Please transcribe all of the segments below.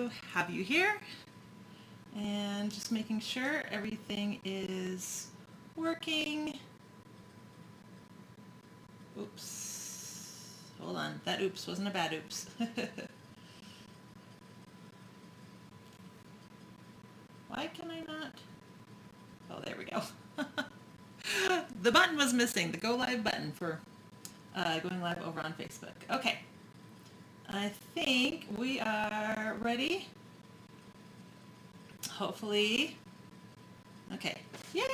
to have you here, and just making sure everything is working. Oops, hold on, that oops wasn't a bad oops. Why can I not? Oh, there we go. The button was missing, the go live button for going live over on Facebook. Okay, I think we are ready. Hopefully. Okay, yay,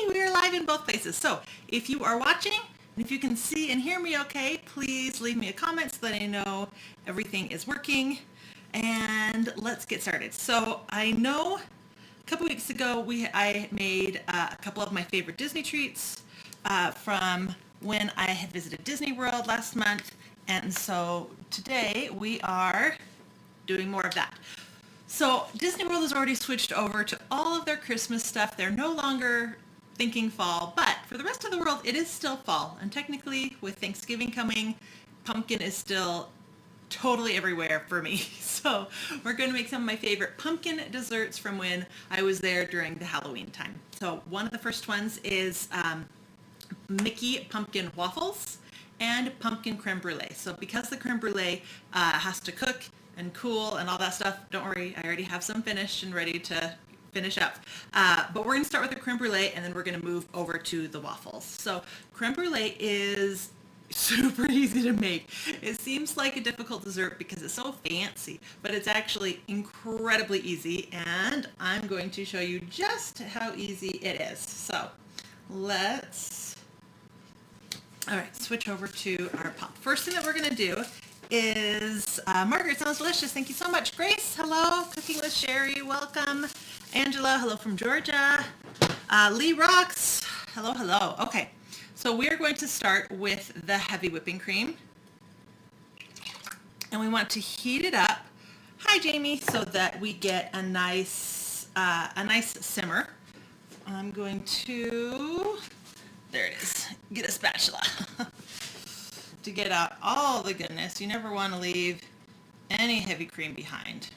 we are live in both places. So if you are watching, and if you can see and hear me okay, please leave me a comment so that I know everything is working. And let's get started. So I know a couple weeks ago I made a couple of my favorite Disney treats from when I had visited Disney World last month, and so today we are doing more of that. So Disney World has already switched over to all of their Christmas stuff. They're no longer thinking fall, but for the rest of the world it is still fall, and technically with Thanksgiving coming, pumpkin is still totally everywhere for me. So we're going to make some of my favorite pumpkin desserts from when I was there during the Halloween time. So one of the first ones is Mickey Pumpkin Waffles and Pumpkin Crème Brûlée. So because the Crème Brûlée has to cook and cool and all that stuff, don't worry, I already have some finished and ready to finish up. But we're going to start with the Crème Brûlée, and then we're going to move over to the waffles. So Crème Brûlée is super easy to make. It seems like a difficult dessert because it's so fancy, but it's actually incredibly easy, and I'm going to show you just how easy it is. So let's, all right, switch over to our pot. First thing that we're going to do is, Margaret, sounds delicious. Thank you so much. Grace, hello. Cooking with Sherry, welcome. Angela, hello from Georgia. Lee Rocks, hello, hello. Okay. So we are going to start with the heavy whipping cream, and we want to heat it up. Hi, Jamie, so that we get a nice simmer. I'm going to, there it is, get a spatula to get out all the goodness. You never want to leave any heavy cream behind.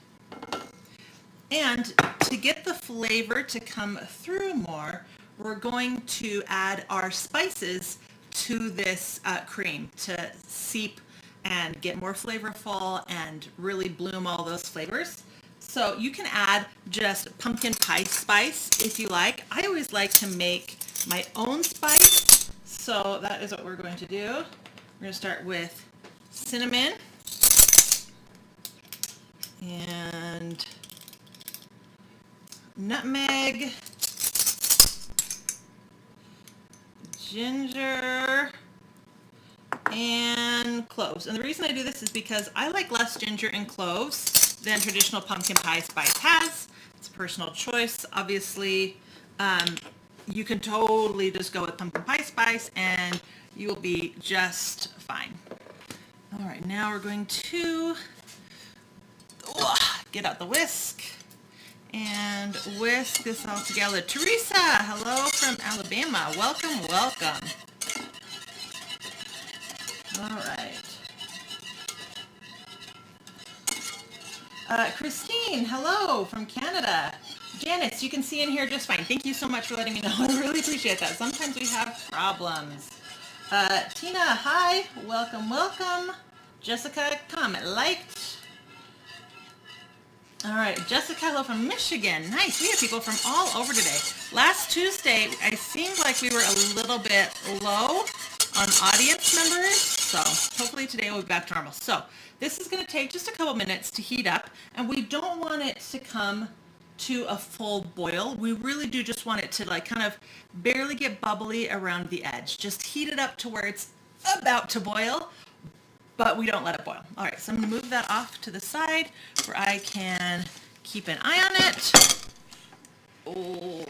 And to get the flavor to come through more, we're going to add our spices to this cream to seep and get more flavorful and really bloom all those flavors. So you can add just pumpkin pie spice if you like. I always like to make my own spice, so that is what we're going to do. We're going to start with cinnamon and nutmeg, ginger, and cloves. And the reason I do this is because I like less ginger and cloves than traditional pumpkin pie spice has. It's a personal choice. Obviously, you can totally just go with pumpkin pie spice and you will be just fine. All right, now we're going to get out the whisk and whisk this all together. Teresa, hello from Alabama. Welcome, welcome. All right. Christine, hello from Canada. Janice, you can see in here just fine. Thank you so much for letting me know. I really appreciate that. Sometimes we have problems. Tina, hi. Welcome, welcome. Jessica, comment liked. All right, Jessica, hello from Michigan. Nice, we have people from all over today. Last Tuesday, I seemed like we were a little bit low on audience members, so hopefully today we'll be back to normal. So this is gonna take just a couple minutes to heat up, and we don't want it to come to a full boil. We really do just want it to like kind of barely get bubbly around the edge. Just heat it up to where it's about to boil, but we don't let it boil. All right, so I'm gonna move that off to the side where I can keep an eye on it. Oh,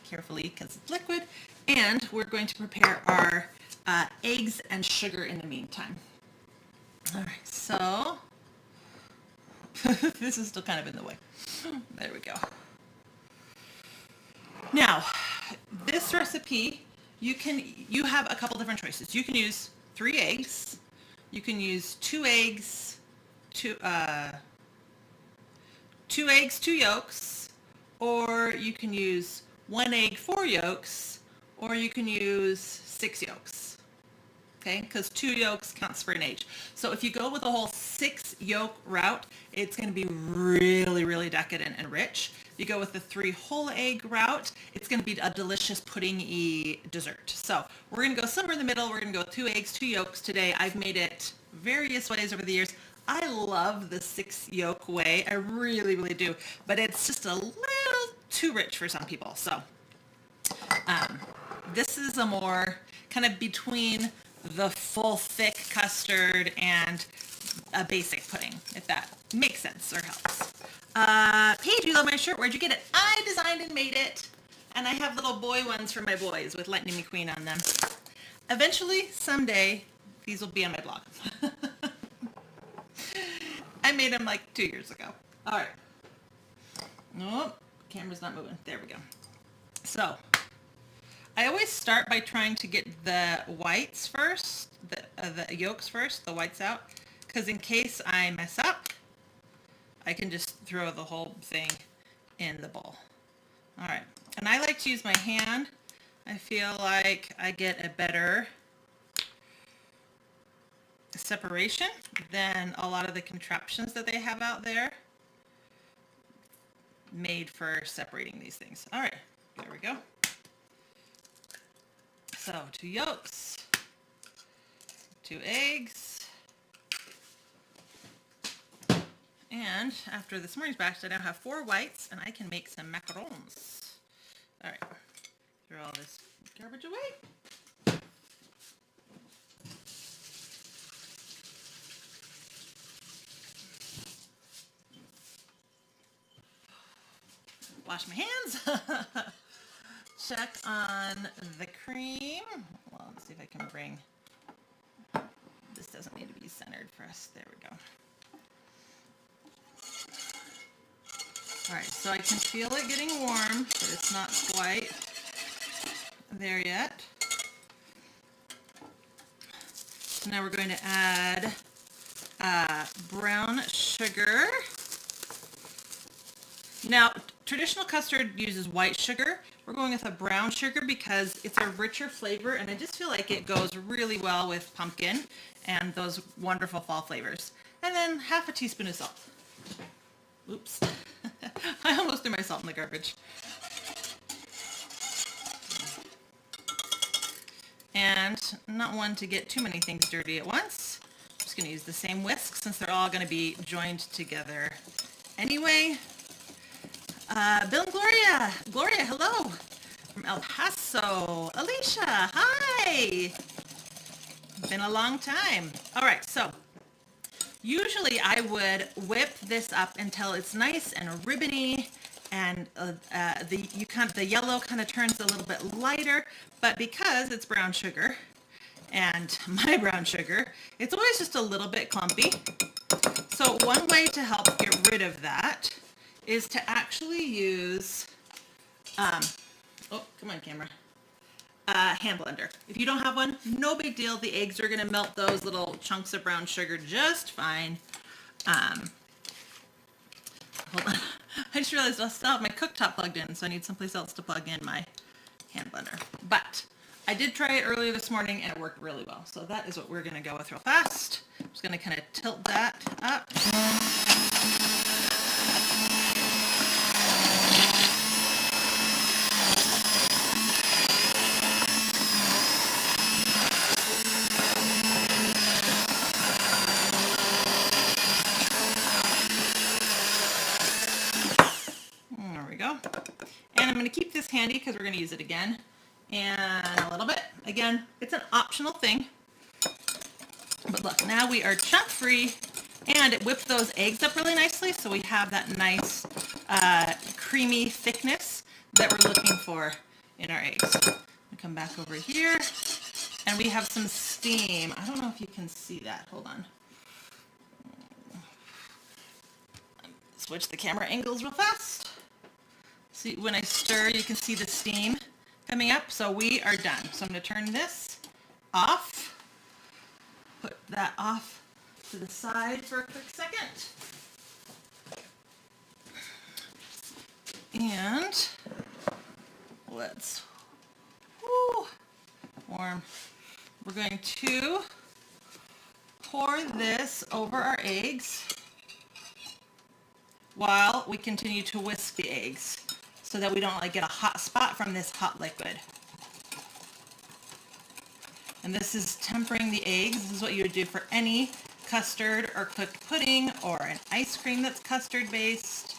carefully because it's liquid. And we're going to prepare our eggs and sugar in the meantime. All right, so this is still kind of in the way. There we go. Now, this recipe, you have a couple different choices. You can use 3 eggs. You can use 2 eggs, 2 eggs, 2 yolks, or you can use 1 egg, 4 yolks, or you can use 6 yolks. Okay, because 2 yolks counts for an egg. So if you go with a whole 6 yolk route, it's going to be really, really decadent and rich. If you go with the 3 whole egg route, it's going to be a delicious pudding-y dessert. So we're going to go somewhere in the middle. We're going to go 2 eggs, 2 yolks today. I've made it various ways over the years. I love the 6 yolk way. I really, really do. But it's just a little too rich for some people. So this is a more kind of between the full thick custard and a basic pudding, if that makes sense or helps. Paige, you love my shirt. Where'd you get it? I designed and made it. And I have little boy ones for my boys with Lightning McQueen on them. Eventually, someday, these will be on my blog. I made them like 2 years ago. All right. Nope, camera's not moving. There we go. So, I always start by trying to get the whites first, the yolks first, the whites out, because in case I mess up, I can just throw the whole thing in the bowl. All right, and I like to use my hand. I feel like I get a better separation than a lot of the contraptions that they have out there made for separating these things. All right, there we go. So 2 yolks, 2 eggs, and after this morning's batch, I now have 4 whites, and I can make some macarons. All right, throw all this garbage away. Wash my hands. Check on the cream. Well, let's see if I can bring, this doesn't need to be centered for us. There we go. All right, so I can feel it getting warm, but it's not quite there yet. So now we're going to add brown sugar. Now, traditional custard uses white sugar. We're going with a brown sugar because it's a richer flavor, and I just feel like it goes really well with pumpkin and those wonderful fall flavors. And then half a teaspoon of salt. Oops. I almost threw my salt in the garbage. And not one to get too many things dirty at once. I'm just going to use the same whisk since they're all going to be joined together anyway. Bill and Gloria. Gloria, hello. From El Paso. Alicia, hi. Been a long time. All right, so usually I would whip this up until it's nice and ribbony, and the yellow kind of turns a little bit lighter, but because it's brown sugar and my brown sugar, it's always just a little bit clumpy. So one way to help get rid of that is to actually use, oh, come on camera, hand blender. If you don't have one, no big deal. The eggs are gonna melt those little chunks of brown sugar just fine. Hold on. I just realized I still have my cooktop plugged in, so I need someplace else to plug in my hand blender. But I did try it earlier this morning and it worked really well. So that is what we're gonna go with real fast. I'm just gonna kind of tilt that up. I'm going to keep this handy because we're going to use it again and a little bit. Again, it's an optional thing. But look, now we are chunk free, and it whipped those eggs up really nicely, so we have that nice creamy thickness that we're looking for in our eggs. We come back over here, and we have some steam. I don't know if you can see that. Hold on. Switch the camera angles real fast. See, when I stir, you can see the steam coming up. So we are done. So I'm going to turn this off. Put that off to the side for a quick second. And let's, warm. We're going to pour this over our eggs while we continue to whisk the eggs so that we don't like get a hot spot from this hot liquid. And this is tempering the eggs. This is what you would do for any custard or cooked pudding or an ice cream that's custard based.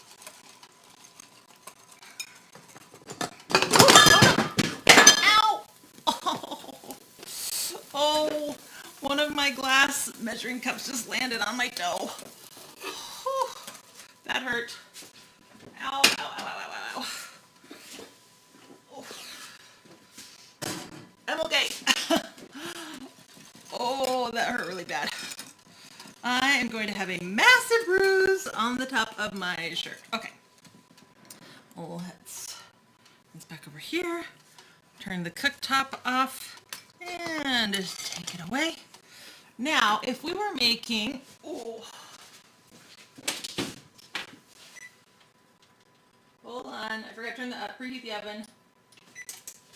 Ow! Oh, one of my glass measuring cups just landed on my dough. Whew, that hurt. Ow, ow, ow, ow, ow, ow. Oh. I'm okay. Oh, that hurt really bad. I am going to have a massive bruise on the top of my shirt. Okay. Let's back over here. Turn the cooktop off and just take it away. Now, if we were making, hold on, I forgot to turn the preheat the oven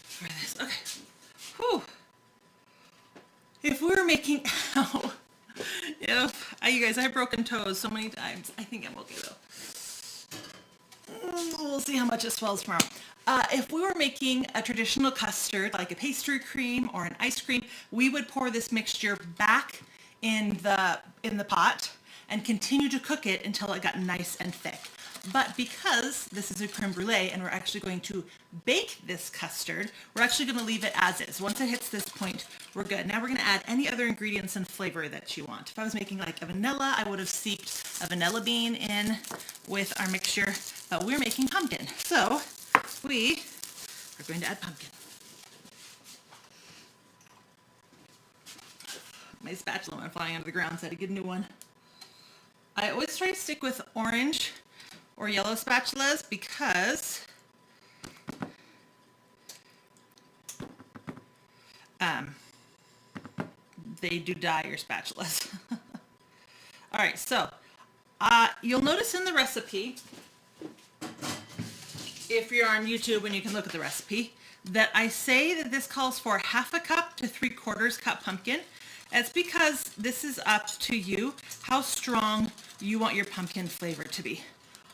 for this. Okay. Whew. If we were making, you guys, I've broken toes so many times. I think I'm okay though. We'll see how much it swells tomorrow. If we were making a traditional custard, like a pastry cream or an ice cream, we would pour this mixture back in the pot and continue to cook it until it got nice and thick. But because this is a creme brulee and we're actually going to bake this custard, we're actually going to leave it as is. Once it hits this point, we're good. Now we're going to add any other ingredients and flavor that you want. If I was making like a vanilla, I would have seeped a vanilla bean in with our mixture, but we're making pumpkin. So we are going to add pumpkin. My spatula went flying onto the ground, so I had to get a new one. I always try to stick with orange or yellow spatulas because they do dye your spatulas. All right, so you'll notice in the recipe, if you're on YouTube and you can look at the recipe, that I say that this calls for 1/2 cup to 3/4 cup pumpkin. It's because this is up to you how strong you want your pumpkin flavor to be.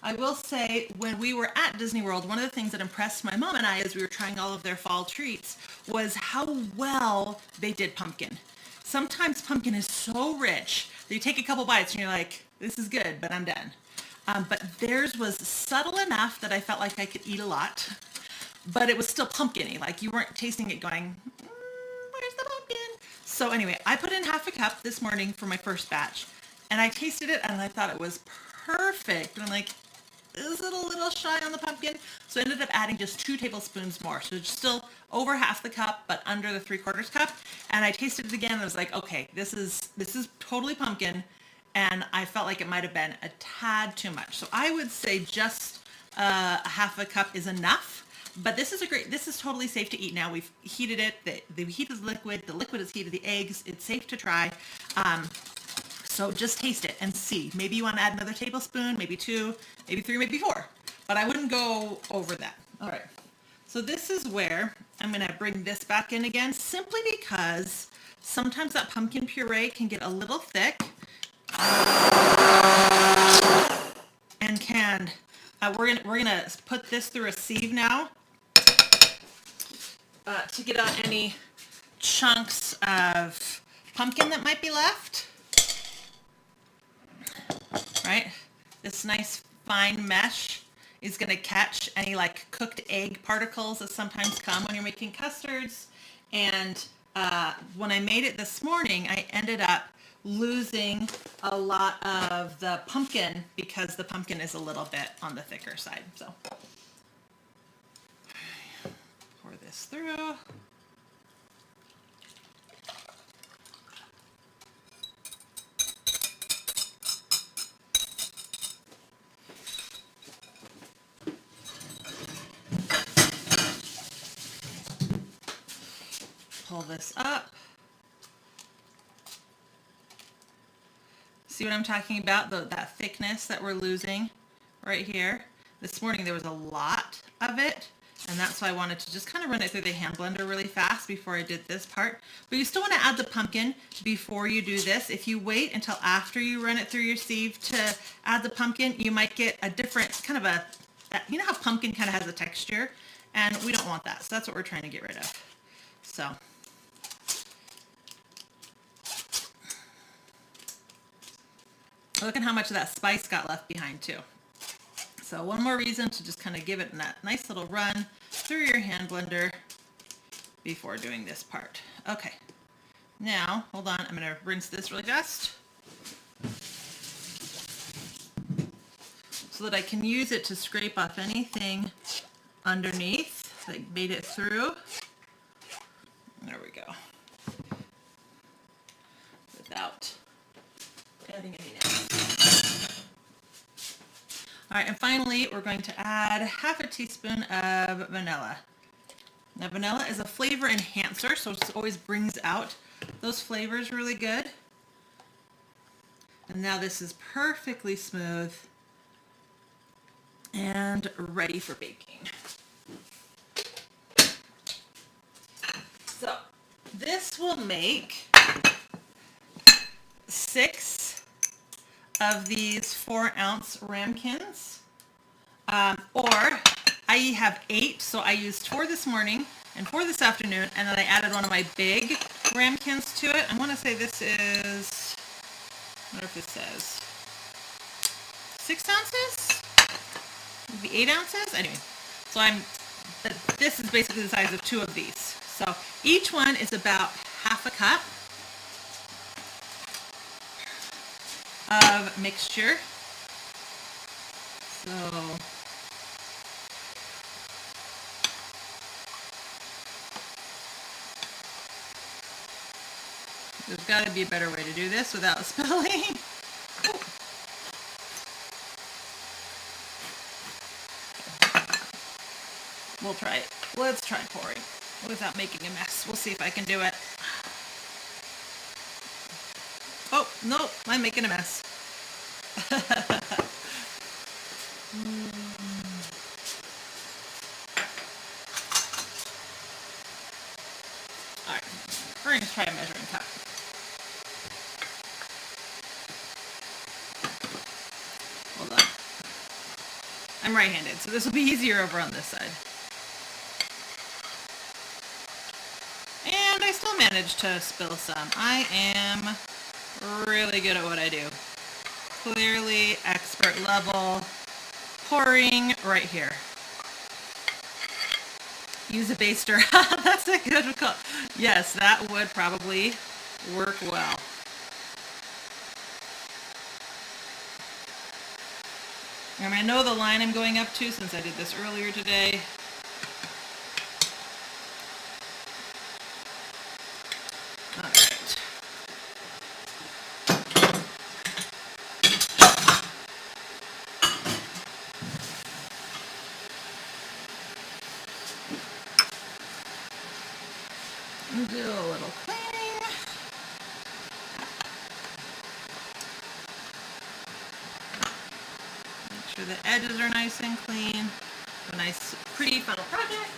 I will say, when we were at Disney World, one of the things that impressed my mom and I as we were trying all of their fall treats was how well they did pumpkin. Sometimes pumpkin is so rich that you take a couple bites and you're like, this is good, but I'm done. But theirs was subtle enough that I felt like I could eat a lot, but it was still pumpkin-y. Like you weren't tasting it going, where's the pumpkin? So anyway, I put in 1/2 cup this morning for my first batch, and I tasted it and I thought it was perfect. And I'm like, is it a little shy on the pumpkin? So I ended up adding just 2 tablespoons more. So it's still over 1/2 the cup, but under the 3/4 cup. And I tasted it again and I was like, okay, this is totally pumpkin. And I felt like it might have been a tad too much. So I would say just 1/2 cup is enough. But this is totally safe to eat now. We've heated it. The heat is liquid. The liquid is heated. The eggs, it's safe to try. So just taste it and see. Maybe you want to add another tablespoon, maybe 2, maybe 3, maybe 4. But I wouldn't go over that. All right. So this is where I'm going to bring this back in again, simply because sometimes that pumpkin puree can get a little thick and we're gonna put this through a sieve now to get out any chunks of pumpkin that might be left. Right? This nice fine mesh is going to catch any like cooked egg particles that sometimes come when you're making custards. And when I made it this morning, I ended up losing a lot of the pumpkin because the pumpkin is a little bit on the thicker side. So pour this through. Pull this up. See what I'm talking about? That thickness that we're losing right here. This morning there was a lot of it, and that's why I wanted to just kind of run it through the hand blender really fast before I did this part. But you still want to add the pumpkin before you do this. If you wait until after you run it through your sieve to add the pumpkin, you might get a different kind of you know how pumpkin kind of has a texture, and we don't want that. So that's what we're trying to get rid of. So. Look at how much of that spice got left behind too. So one more reason to just kind of give it that nice little run through your hand blender before doing this part. Okay, now hold on, I'm going to rinse this really fast so that I can use it to scrape off anything underneath that made it through. There we go. Without adding any now. All right, and finally, we're going to add half a teaspoon of vanilla. Now, vanilla is a flavor enhancer, so it always brings out those flavors really good. And now this is perfectly smooth and ready for baking. So this will make 6 of these 4-ounce ramekins, or I have 8, so I used 4 this morning and 4 this afternoon, and then I added one of my big ramekins to it. I want to say this is, I wonder if this says 6 ounces, maybe 8 ounces. Anyway, so this is basically the size of 2 of these. So each one is about half a cup of mixture. So there's got to be a better way to do this without spilling. Oh. We'll try it. Let's try pouring without making a mess. We'll see if I can do it. Oh, no, I'm making a mess. All right, we're going to try a measuring cup. Hold on. I'm right-handed, so this will be easier over on this side. And I still managed to spill some. I am really good at what I do. Clearly expert level. Pouring right here. Use a baster. That's a good call. Yes, that would probably work well. And I know the line I'm going up to since I did this earlier today. All right. Do a little cleaning. Make sure the edges are nice and clean. A nice, pretty final project.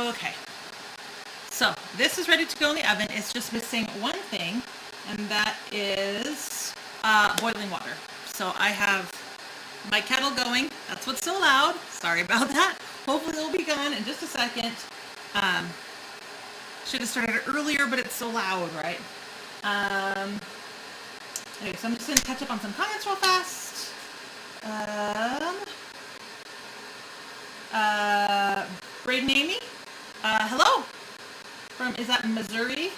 Okay. So this is ready to go in the oven. It's just missing one thing, and that is boiling water. So I have my kettle going. That's what's so loud. Sorry about that. Hopefully it'll be gone in just a second. Should have started earlier, but it's so loud, right? Anyway, so I'm just going to catch up on some comments real fast. Braden Amy, hello. Is that Missouri?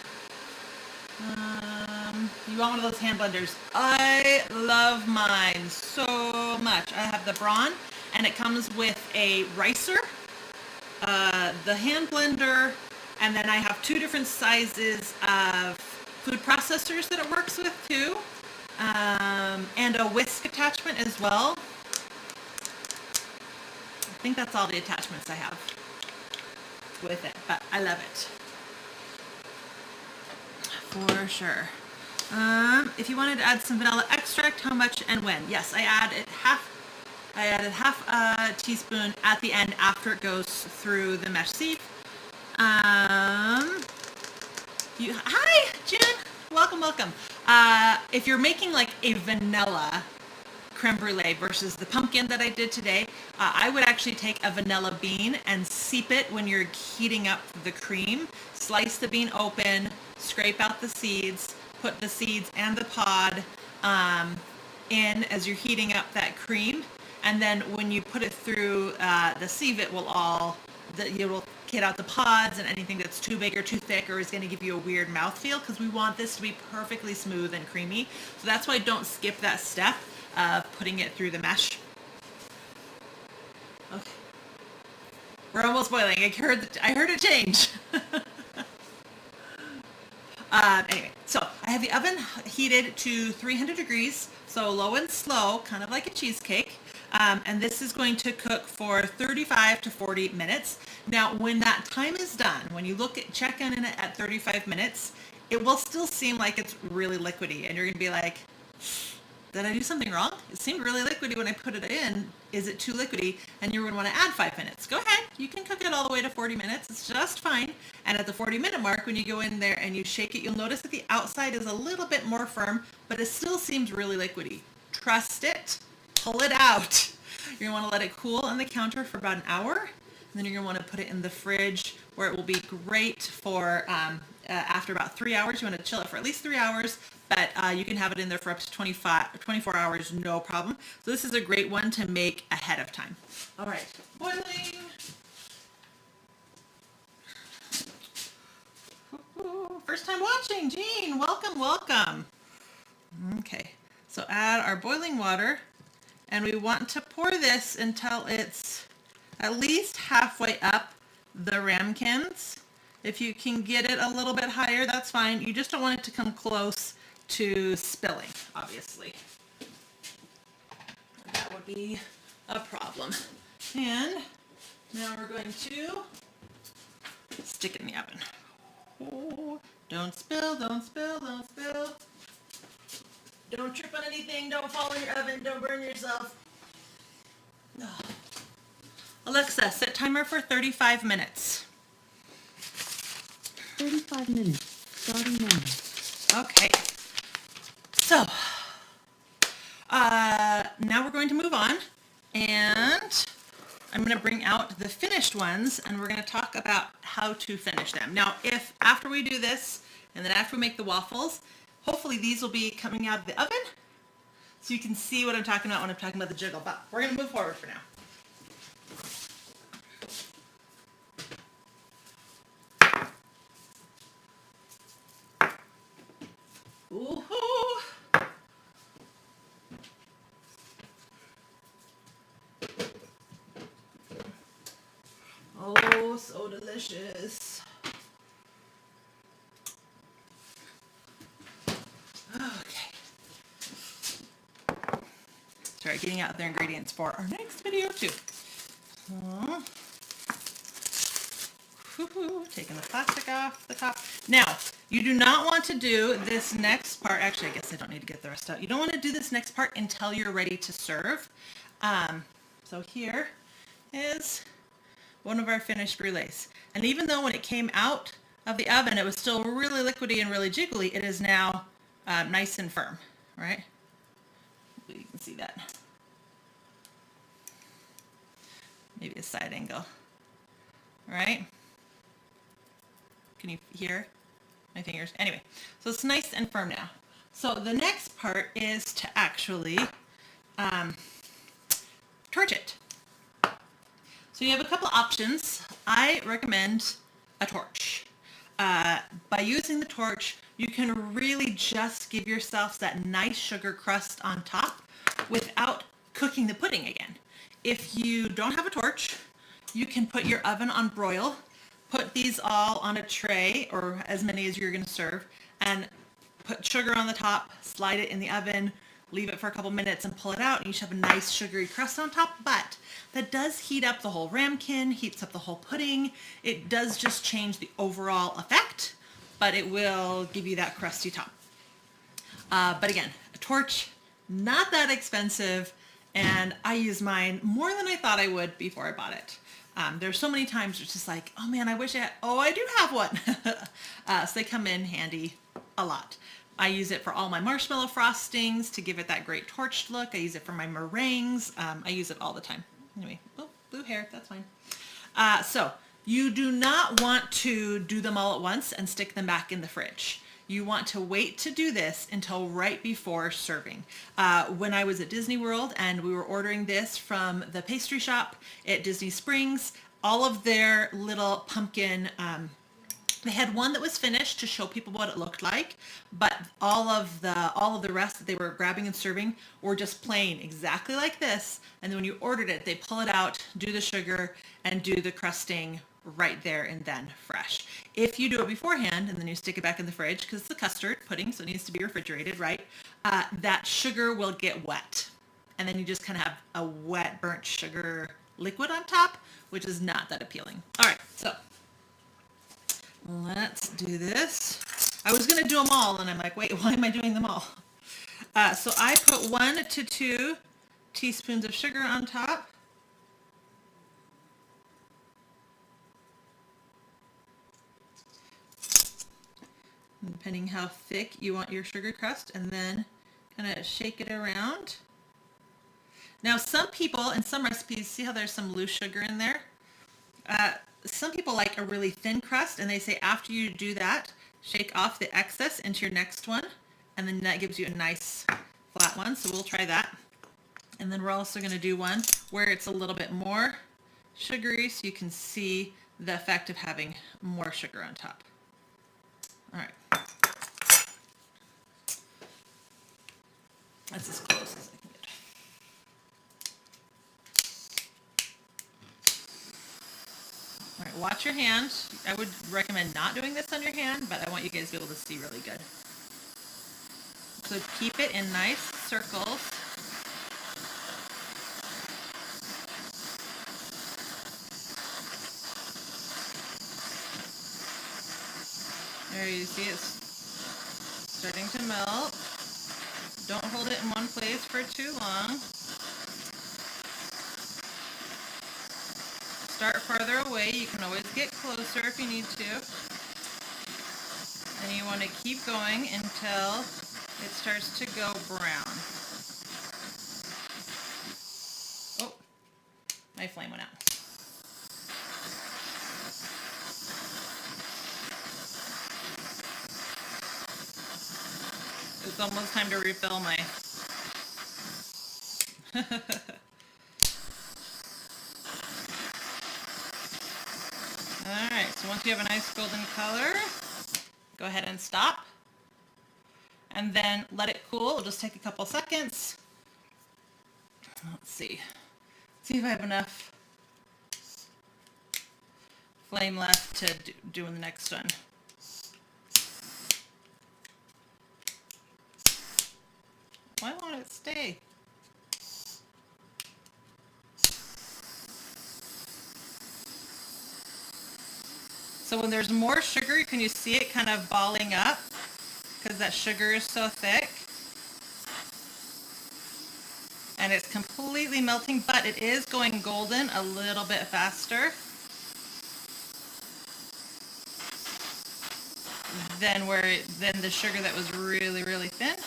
You want one of those hand blenders? I love mine so much. I have the Braun, and it comes with a ricer, the hand blender, and then I have 2 different sizes of food processors that it works with too, and a whisk attachment as well. I think that's all the attachments I have with it, but I love it. For sure. If you wanted to add some vanilla extract, how much and when? Yes, I added half a teaspoon at the end after it goes through the mesh sieve. Hi, June. Welcome. If you're making like a vanilla creme brulee versus the pumpkin that I did today, I would actually take a vanilla bean and seep it when you're heating up the cream. Slice the bean open, scrape out the seeds, put the seeds and the pod in as you're heating up that cream. And then when you put it through the sieve, it will get out the pods and anything that's too big or too thick or is going to give you a weird mouthfeel, because we want this to be perfectly smooth and creamy. So that's why don't skip that step of putting it through the mesh. Okay. We're almost boiling. I heard it change. Anyway, so I have the oven heated to 300 degrees, so low and slow, kind of like a cheesecake. And this is going to cook for 35 to 40 minutes. Now, when that time is done, when you check in at 35 minutes, it will still seem like it's really liquidy, and you're going to be like, did I do something wrong? It seemed really liquidy when I put it in. Is it too liquidy? And you're going to want to add 5 minutes. Go ahead. You can cook it all the way to 40 minutes. It's just fine. And at the 40-minute mark, when you go in there and you shake it, you'll notice that the outside is a little bit more firm, but it still seems really liquidy. Trust it. Pull it out. You're going to want to let it cool on the counter for about an hour. And then you're going to want to put it in the fridge, where it will be great for after about 3 hours. You want to chill it for at least 3 hours. But you can have it in there for up to 24 hours, no problem. So this is a great one to make ahead of time. All right, boiling. First time watching, Jean, welcome. Okay, so add our boiling water, and we want to pour this until it's at least halfway up the ramekins. If you can get it a little bit higher, that's fine. You just don't want it to come close to spilling, obviously. That would be a problem. And now we're going to stick it in the oven. Oh, don't spill. Don't trip on anything. Don't fall in your oven. Don't burn yourself. Oh. Alexa, set timer for 35 minutes. 35 minutes, starting now. Okay. So, now we're going to move on, and I'm going to bring out the finished ones, and we're going to talk about how to finish them. Now, if after we do this, and then after we make the waffles, hopefully these will be coming out of the oven, so you can see what I'm talking about when I'm talking about the jiggle, but we're going to move forward for now. Ooh-hoo. Oh, so delicious. Okay. Start getting out their ingredients for our next video too. Taking the plastic off the top. Now, you do not want to do this next part. Actually, I guess I don't need to get the rest out. You don't want to do this next part until you're ready to serve. So here is one of our finished brulees. And even though when it came out of the oven, it was still really liquidy and really jiggly, it is now nice and firm, right? You can see that. Maybe a side angle, right? Can you hear my fingers? Anyway, so it's nice and firm now. So the next part is to actually torch it. So you have a couple options. I recommend a torch. By using the torch, you can really just give yourself that nice sugar crust on top without cooking the pudding again. If you don't have a torch, you can put your oven on broil, put these all on a tray, or as many as you're going to serve, and put sugar on the top, slide it in the oven, leave it for a couple minutes and pull it out, and you should have a nice sugary crust on top. But that does heat up the whole ramekin, heats up the whole pudding. It does just change the overall effect, but it will give you that crusty top. But again, a torch, not that expensive, and I use mine more than I thought I would before I bought it. There's so many times it's just like, oh man, I wish I had, oh, I do have one. So they come in handy a lot. I use it for all my marshmallow frostings to give it that great torched look. I use it for my meringues. I use it all the time. Anyway, oh, blue hair, that's fine. So you do not want to do them all at once and stick them back in the fridge. You want to wait to do this until right before serving. When I was at Disney World and we were ordering this from the pastry shop at Disney Springs, all of their little pumpkin, they had one that was finished to show people what it looked like, but all of the rest that they were grabbing and serving were just plain exactly like this. And then when you ordered it, they pull it out, do the sugar, and do the crusting right there and then fresh. If you do it beforehand and then you stick it back in the fridge, because it's a custard pudding, so it needs to be refrigerated, right? That sugar will get wet. And then you just kind of have a wet, burnt sugar liquid on top, which is not that appealing. All right, so let's do this. I was going to do them all, and I'm like, wait, why am I doing them all? So I put 1 to 2 teaspoons of sugar on top. Depending how thick you want your sugar crust, and then kind of shake it around. Now, some people in some recipes, see how there's some loose sugar in there? Some people like a really thin crust, and they say after you do that, shake off the excess into your next one, and then that gives you a nice flat one. So we'll try that. And then we're also going to do one where it's a little bit more sugary, so you can see the effect of having more sugar on top. All right. That's as close as I can get. All right, watch your hand. I would recommend not doing this on your hand, but I want you guys to be able to see really good. So keep it in nice circles. There, you see it's starting to melt. Don't hold it in one place for too long. Start farther away. You can always get closer if you need to. And you want to keep going until it starts to go brown. Oh, my flame went out. It's almost time to refill my... Alright, so once you have a nice golden color, go ahead and stop. And then let it cool. It'll just take a couple seconds. Let's see. See if I have enough flame left to do in the next one. Why won't it stay? So when there's more sugar, can you see it kind of balling up? Because that sugar is so thick. And it's completely melting, but it is going golden a little bit faster than the sugar that was really, really thin.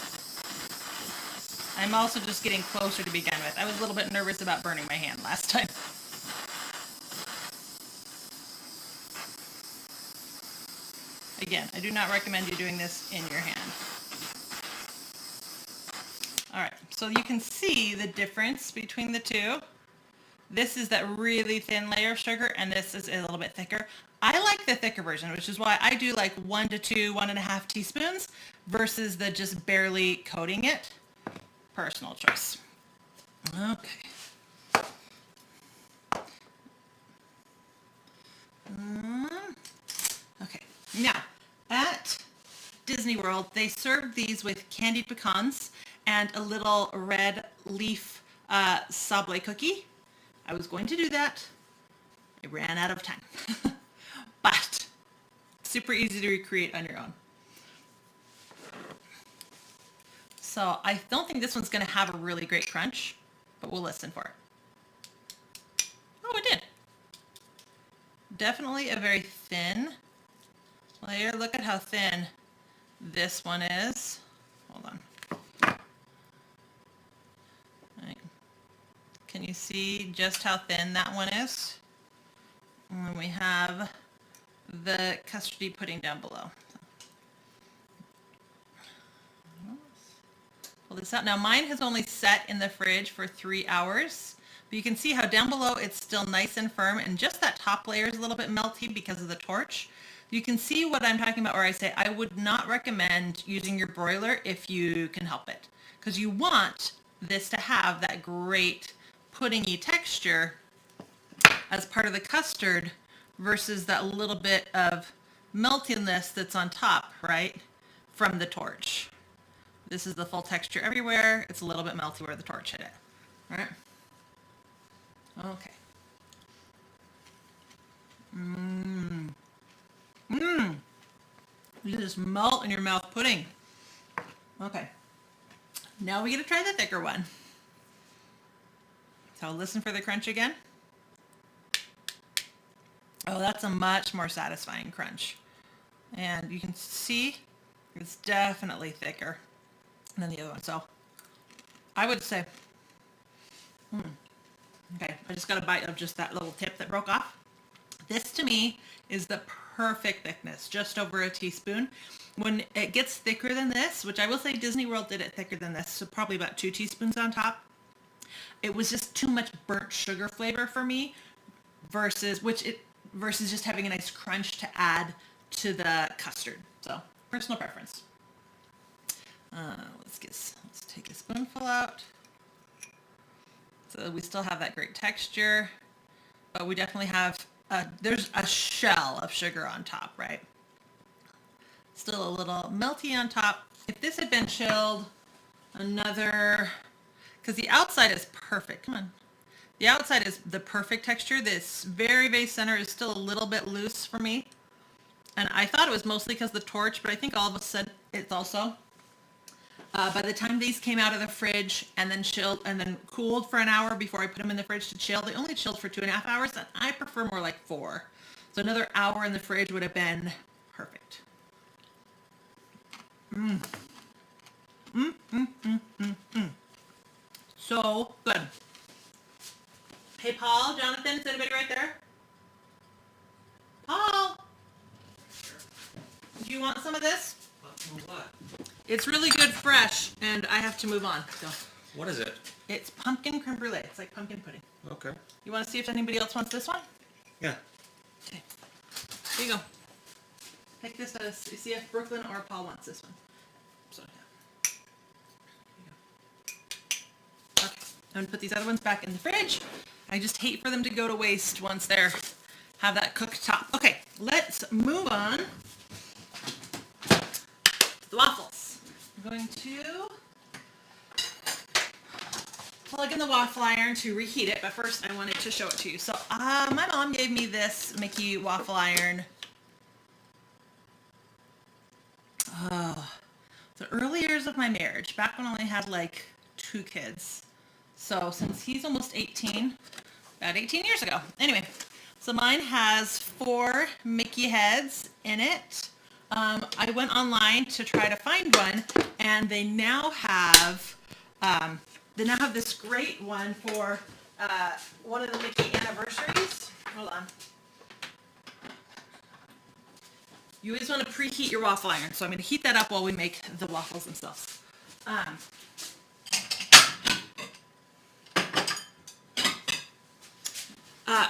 I'm also just getting closer to begin with. I was a little bit nervous about burning my hand last time. Again, I do not recommend you doing this in your hand. All right, so you can see the difference between the two. This is that really thin layer of sugar, and this is a little bit thicker. I like the thicker version, which is why I do like 1 to 2, 1.5 teaspoons versus the just barely coating it. Personal choice. Okay. Okay. Now, at Disney World, they served these with candied pecans and a little red leaf sablé cookie. I was going to do that. I ran out of time. But super easy to recreate on your own. So I don't think this one's going to have a really great crunch, but we'll listen for it. Oh, it did. Definitely a very thin layer. Look at how thin this one is. Hold on. Right. Can you see just how thin that one is? And then we have the custardy pudding down below. Pull this out. Now mine has only set in the fridge for 3 hours, but you can see how down below it's still nice and firm, and just that top layer is a little bit melty because of the torch. You can see what I'm talking about where I say I would not recommend using your broiler if you can help it, because you want this to have that great puddingy texture as part of the custard versus that little bit of meltiness that's on top, right, from the torch. This is the full texture everywhere. It's a little bit melty where the torch hit it. All right. Okay. You just melt in your mouth pudding. Okay. Now we get to try the thicker one. So listen for the crunch again. Oh, that's a much more satisfying crunch. And you can see it's definitely thicker than the other one. So I would say, okay, I just got a bite of just that little tip that broke off. This to me is the perfect thickness, just over a teaspoon. When it gets thicker than this, which I will say Disney World did it thicker than this, so probably about 2 teaspoons on top, it was just too much burnt sugar flavor for me versus just having a nice crunch to add to the custard. So personal preference. Let's take a spoonful out. So we still have that great texture, but we definitely have, there's a shell of sugar on top, right? Still a little melty on top. If this had been chilled another, because the outside is perfect. Come on. The outside is the perfect texture. This very, very center is still a little bit loose for me. And I thought it was mostly because of the torch, but I think all of a sudden it's also. By the time these came out of the fridge and then chilled and then cooled for an hour before I put them in the fridge to chill, they only chilled for 2.5 hours, and I prefer more like 4. So another hour in the fridge would have been perfect. So good. Hey, Paul, Jonathan, is anybody right there? Paul, do you want some of this? What? It's really good fresh, and I have to move on. So What is it? it's pumpkin creme brulee. It's like pumpkin pudding. Okay. You want to see if anybody else wants this one? Yeah. Okay. Here you go. Pick this as see if Brooklyn or Paul wants this one. So yeah. Here you go. Okay. I'm gonna put these other ones back in the fridge. I just hate for them to go to waste once they're have that cooked top. Okay, let's move on to the waffles. I'm going to plug in the waffle iron to reheat it, but first I wanted to show it to you. So my mom gave me this Mickey waffle iron. The early years of my marriage, back when I only had like 2 kids. So since he's almost 18, about 18 years ago. Anyway, so mine has 4 Mickey heads in it. I went online to try to find one, and they now have this great one for one of the Mickey anniversaries. Hold on. You always want to preheat your waffle iron, so I'm going to heat that up while we make the waffles themselves.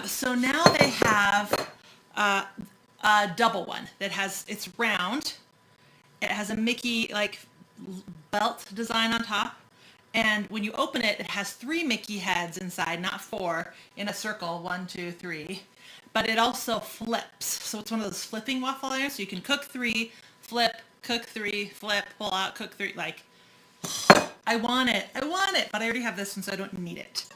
So now they have a double one that it's round. It has a Mickey like belt design on top. And when you open it, it has 3 Mickey heads inside, not 4, in a circle, 1, 2, 3. But it also flips. So it's one of those flipping waffle irons. So you can cook 3, flip, cook 3, flip, pull out, cook 3. Like, I want it, but I already have this one, so I don't need it.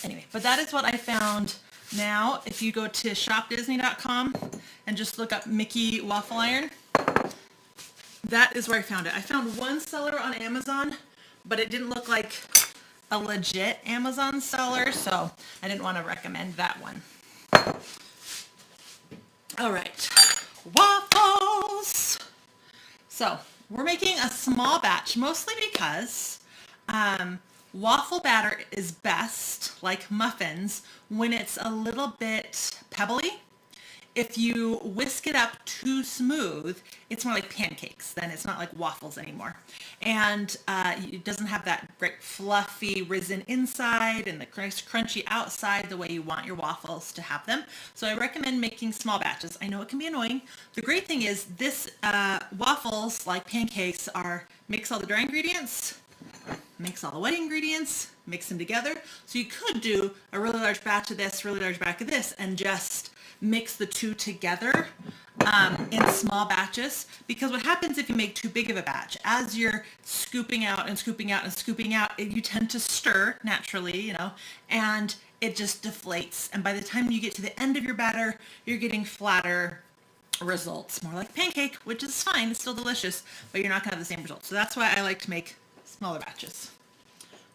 Anyway, but that is what I found now. If you go to shopdisney.com and just look up Mickey waffle iron, that is where I found it. I found one seller on Amazon, but it didn't look like a legit Amazon seller, so I didn't want to recommend that one. All right, waffles. So we're making a small batch, mostly because waffle batter is best, like muffins, when it's a little bit pebbly. If you whisk it up too smooth, it's more like pancakes. Then it's not like waffles anymore. And it doesn't have that great fluffy risen inside and the crunchy outside the way you want your waffles to have them. So I recommend making small batches. I know it can be annoying. The great thing is this waffles, like pancakes, are mix all the dry ingredients, mix all the wet ingredients, mix them together. So you could do a really large batch of this, really large batch of this, and just mix the two together in small batches, because what happens if you make too big of a batch, as you're scooping out and scooping out and scooping out, you tend to stir naturally, you know, and it just deflates. And by the time you get to the end of your batter, you're getting flatter results, more like pancake, which is fine, it's still delicious, but you're not gonna have the same results. So that's why I like to make smaller batches.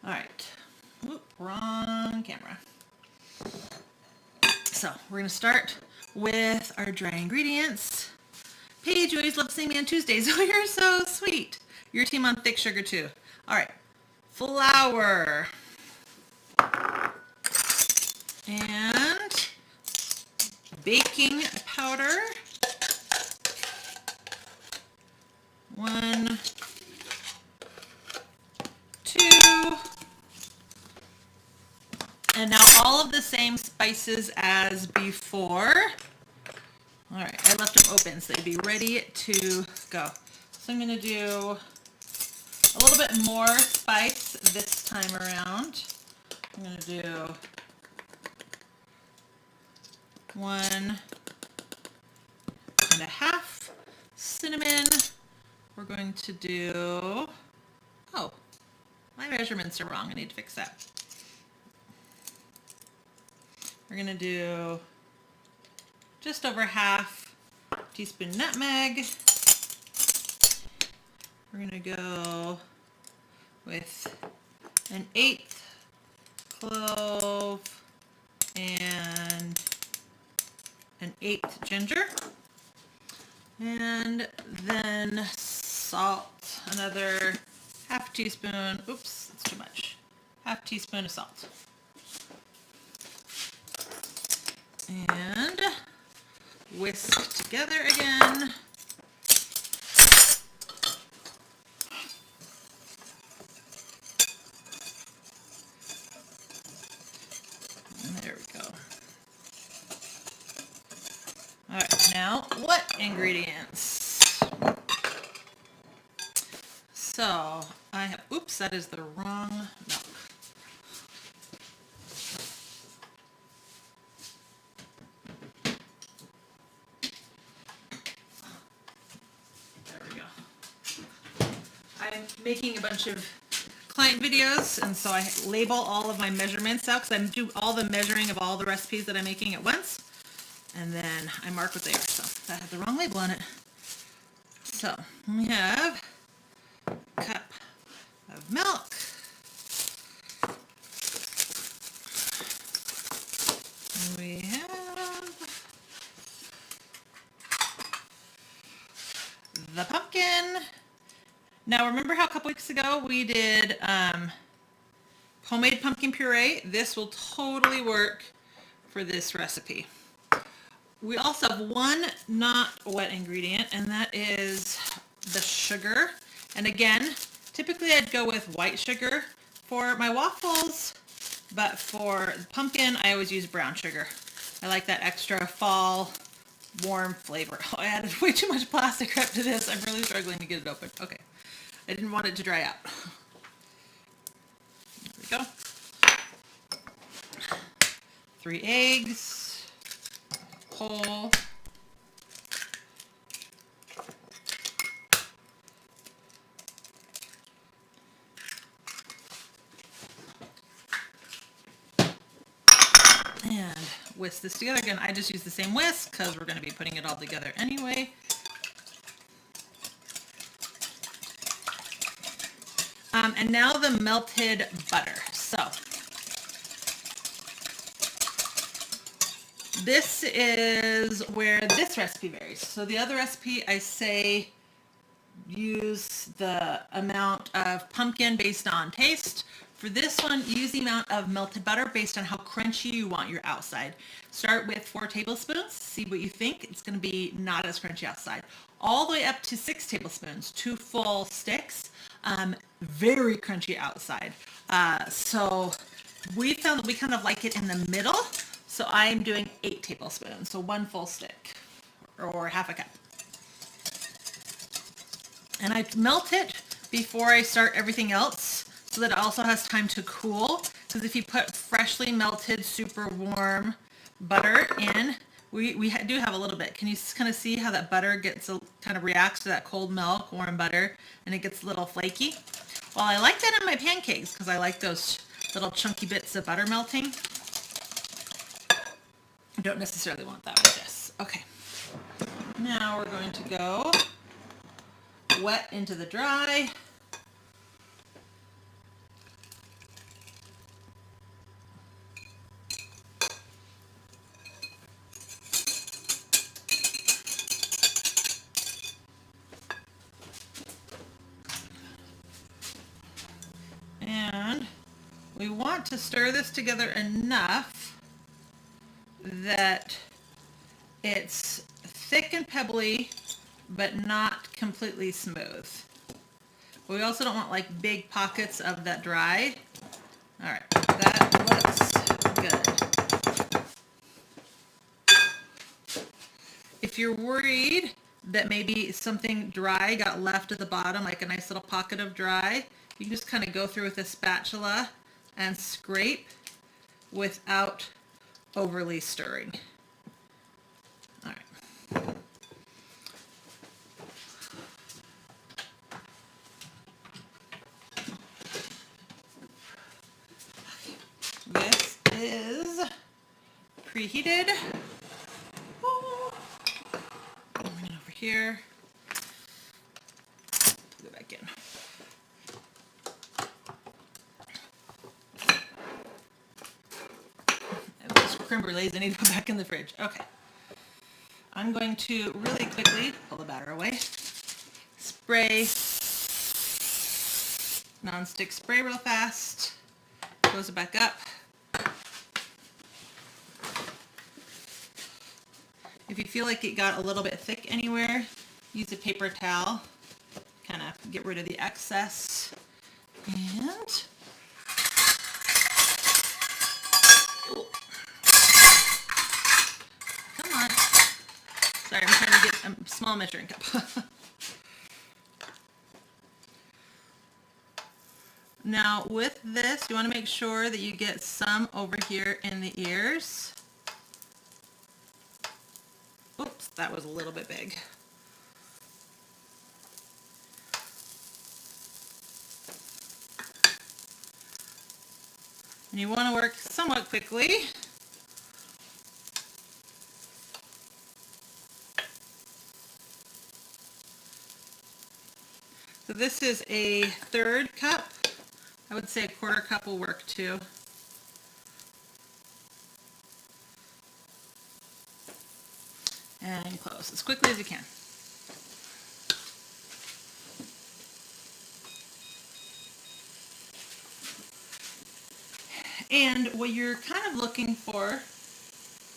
All right, whoop, wrong camera. So we're going to start with our dry ingredients. Paige, you always love seeing me on Tuesdays. Oh, you're so sweet. Your team on thick sugar too. All right, flour and baking powder. 1, 2. And now all of the same spices as before. All right, I left them open so they'd be ready to go. So I'm gonna do a little bit more spice this time around. I'm gonna do 1.5 cinnamon. We're going to do, oh, my measurements are wrong. I need to fix that. We're going to do just over half teaspoon nutmeg. We're going to go with 1/8 clove and 1/8 ginger. And then salt, another half teaspoon. Oops, that's too much. Half teaspoon of salt. And whisk together again. And there we go. All right, now what ingredients? So I have, oops, that is the wrong milk. I'm making a bunch of client videos, and so I label all of my measurements out because I do all the measuring of all the recipes that I'm making at once, and then I mark what they are. So that had the wrong label on it. So we have a cup of milk, we have the pumpkin. Now remember how a couple weeks ago we did homemade pumpkin puree? This will totally work for this recipe. We also have one not wet ingredient, and that is the sugar. And again, typically I'd go with white sugar for my waffles, but for the pumpkin I always use brown sugar. I like that extra fall warm flavor. Oh, I added way too much plastic wrap to this. I'm really struggling to get it open. Okay. I didn't want it to dry out. There we go. 3 eggs, whole. And whisk this together. Again, I just use the same whisk because we're going to be putting it all together anyway. And now the melted butter. So this is where this recipe varies. So the other recipe, I say use the amount of pumpkin based on taste. For this one, use the amount of melted butter based on how crunchy you want your outside. Start with 4 tablespoons, see what you think. It's going to be not as crunchy outside. All the way up to 6 tablespoons, 2 full sticks, very crunchy outside. So we found that we kind of like it in the middle. So I'm doing 8 tablespoons, so 1 full stick or half a cup. And I melt it before I start everything else so that it also has time to cool. Because if you put freshly melted, super warm butter in, we do have a little bit. Can you kind of see how that butter kind of reacts to that cold milk, warm butter, and it gets a little flaky? Well, I like that in my pancakes because I like those little chunky bits of butter melting. I don't necessarily want that with this. Okay. Now we're going to go wet into the dry. And we want to stir this together enough that it's thick and pebbly, but not completely smooth. We also don't want like big pockets of that dry. All right, that looks good. If you're worried that maybe something dry got left at the bottom, like a nice little pocket of dry, you can just kind of go through with a spatula and scrape without overly stirring. All right. This is preheated. Bring it over here. Go back in. And those creme brulees, I need to put back in the fridge. Okay. I'm going to really quickly pull the batter away. Spray. Non-stick spray real fast. Close it back up. If you feel like it got a little bit thick anywhere, use a paper towel. Kind of get rid of the excess. And come on. Sorry, I'm trying to get a small measuring cup. Now with this, you want to make sure that you get some over here in the ears. Oops, that was a little bit big. And you want to work somewhat quickly. So this is a 1/3 cup. I would say a 1/4 cup will work too. And close as quickly as you can. And what you're kind of looking for,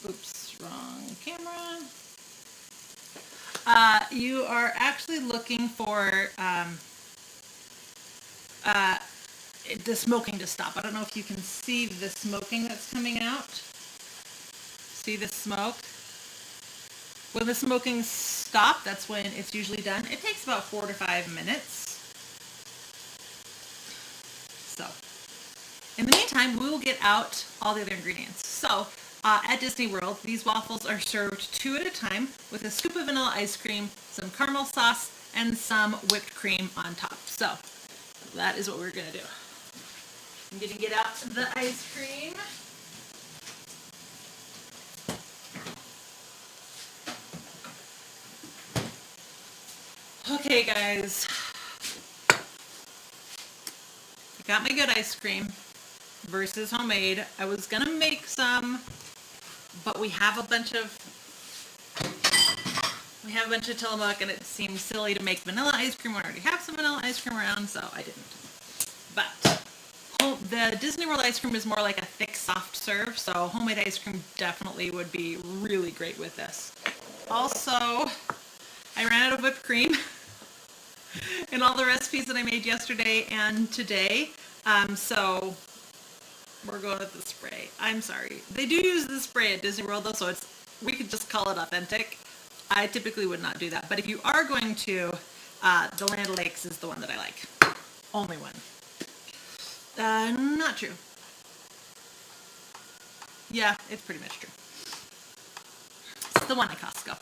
oops, wrong camera. You are actually looking for the smoking to stop. I don't know if you can see the smoking that's coming out. See the smoke? When the smoking stops, that's when it's usually done. It takes about 4 to 5 minutes. So, in the meantime, we will get out all the other ingredients. So, at Disney World, these waffles are served 2 at a time with a scoop of vanilla ice cream, some caramel sauce, and some whipped cream on top. So, that is what we're going to do. I'm going to get out the ice cream. Okay, guys. got my good ice cream versus homemade. I was gonna make some, but we have a bunch of Tillamook, and it seemed silly to make vanilla ice cream when I already have some vanilla ice cream around, so I didn't. But the Disney World ice cream is more like a thick, soft serve, so homemade ice cream definitely would be really great with this. Also, I ran out of whipped cream in all the recipes that I made yesterday and today, so we're going with the spray. I'm sorry. They do use the spray at Disney World though, so we could just call it authentic. I typically would not do that, but if you are going to, the Land O'Lakes is the one that I like. Only one. Not true. Yeah, it's pretty much true. It's the one at Costco.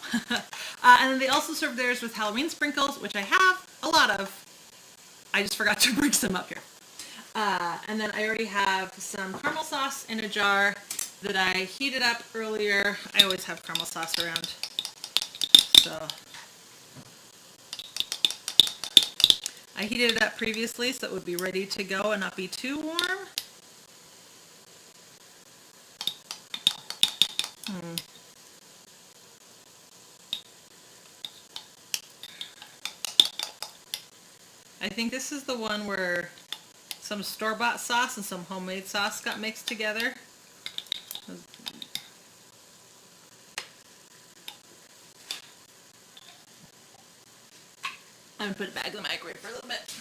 And then they also serve theirs with Halloween sprinkles, which I have a lot of. I just forgot to bring some up here. And then I already have some caramel sauce in a jar that I heated up earlier. I always have caramel sauce around. So I heated it up previously so it would be ready to go and not be too warm. I think this is the one where some store-bought sauce and some homemade sauce got mixed together. I'm gonna put it back in the microwave for a little bit.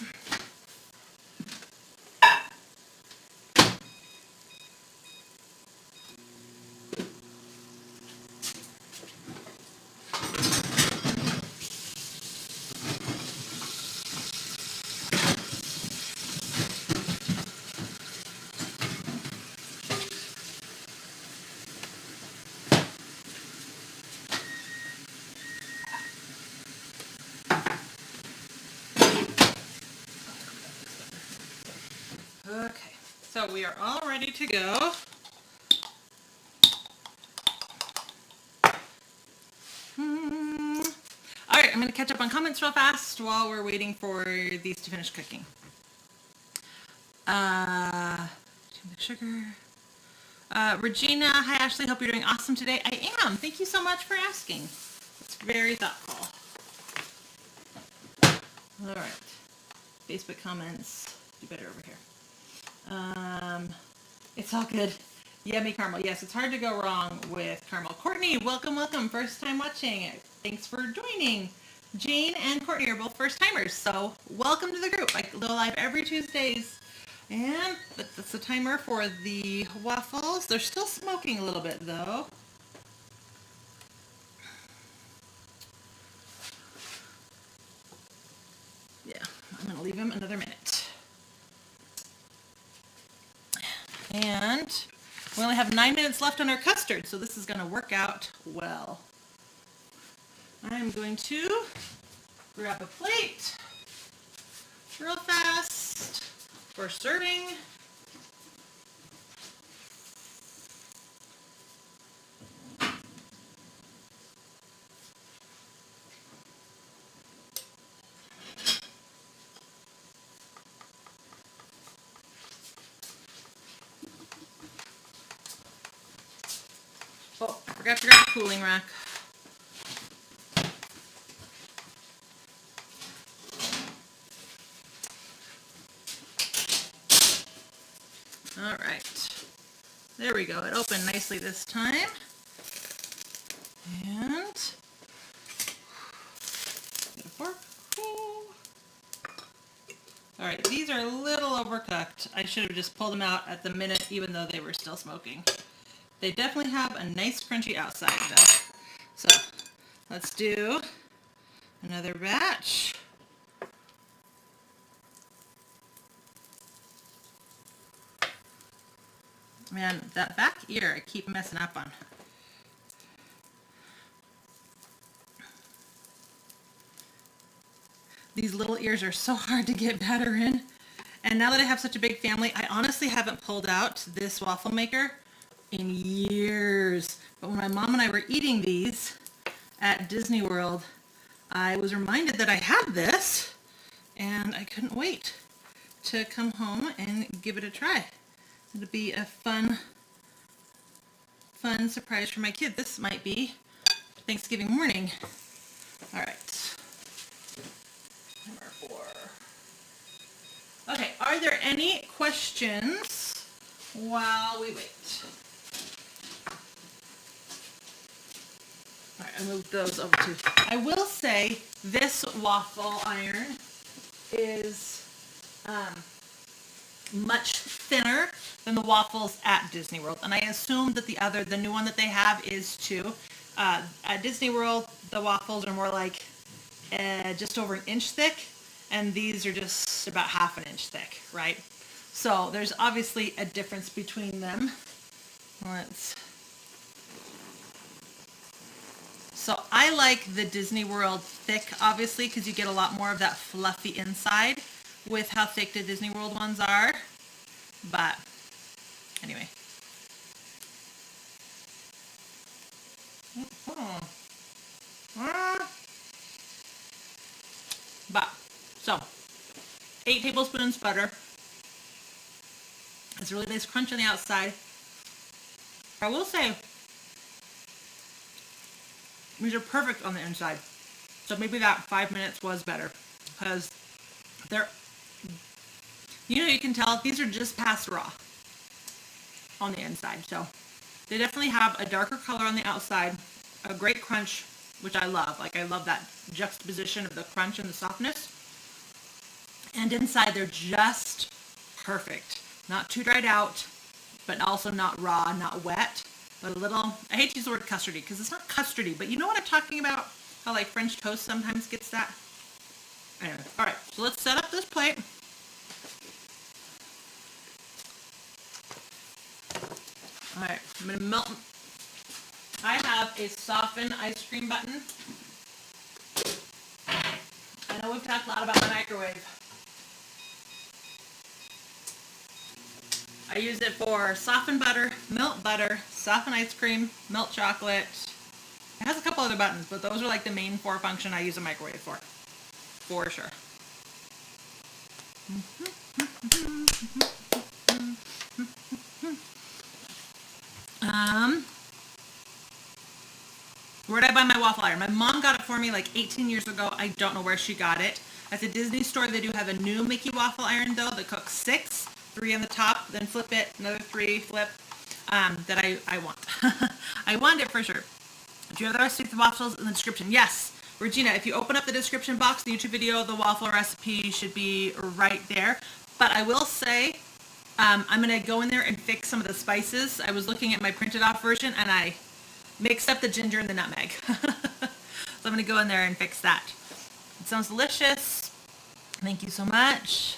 Okay, so we are all ready to go. All right, I'm going to catch up on comments real fast while we're waiting for these to finish cooking. Sugar. Regina, hi Ashley, hope you're doing awesome today. I am. Thank you so much for asking. It's very thoughtful. All right. Facebook comments. Do better over here. It's all good. Yummy caramel. Yes, it's hard to go wrong with caramel. Courtney, welcome, welcome. First time watching it. Thanks for joining. Jane and Courtney are both first timers, so welcome to the group. I go live every Tuesdays. And that's the timer for the waffles. They're still smoking a little bit though. Yeah, I'm gonna leave them another minute. And we only have 9 minutes left on our custard, so this is going to work out well. I'm going to grab a plate real fast for serving. Oh, I forgot to grab the cooling rack. All right. There we go. It opened nicely this time. And get a fork. All right, these are a little overcooked. I should have just pulled them out at the minute, even though they were still smoking. They definitely have a nice crunchy outside though. So let's do another batch. Man, that back ear I keep messing up on. These little ears are so hard to get batter in. And now that I have such a big family, I honestly haven't pulled out this waffle maker in years. But when my mom and I were eating these at Disney World, I was reminded that I had this and I couldn't wait to come home and give it a try. It'll be a fun surprise for my kid. This might be Thanksgiving morning. All right. Number 4. Okay, are there any questions while we wait? All right, I moved those over too. I will say this waffle iron is much thinner than the waffles at Disney World, and I assume that the new one that they have is too. At Disney World, the waffles are more like just over an inch thick, and these are just about half an inch thick, right? So there's obviously a difference between them. So I like the Disney World thick, obviously, because you get a lot more of that fluffy inside with how thick the Disney World ones are. But anyway. But so 8 tablespoons butter. It's a really nice crunch on the outside. I will say these are perfect on the inside. So maybe that 5 minutes was better, because they're, you can tell these are just past raw on the inside. So they definitely have a darker color on the outside, a great crunch, which I love. Like, I love that juxtaposition of the crunch and the softness. And inside they're just perfect. Not too dried out, but also not raw, not wet, but a little, I hate to use the word custardy because it's not custardy, but you know what I'm talking about? How like French toast sometimes gets that? Anyway, all right, so let's set up this plate. All right, I'm gonna melt. I have a soften ice cream button. I know we've talked a lot about my microwave. I use it for soften butter, melt butter, soften ice cream, melt chocolate. It has a couple other buttons, but those are like the main 4 function I use a microwave for sure. Where did I buy my waffle iron? My mom got it for me like 18 years ago. I don't know where she got it. At the Disney store, they do have a new Mickey waffle iron though that cooks 6, 3 on the top, then flip it, another 3, flip, that I want. I want it for sure. Do you have the recipe for the waffles in the description? Yes. Regina, if you open up the description box, the YouTube video, the waffle recipe should be right there. But I will say, I'm going to go in there and fix some of the spices. I was looking at my printed off version and I mixed up the ginger and the nutmeg. So I'm going to go in there and fix that. It sounds delicious. Thank you so much.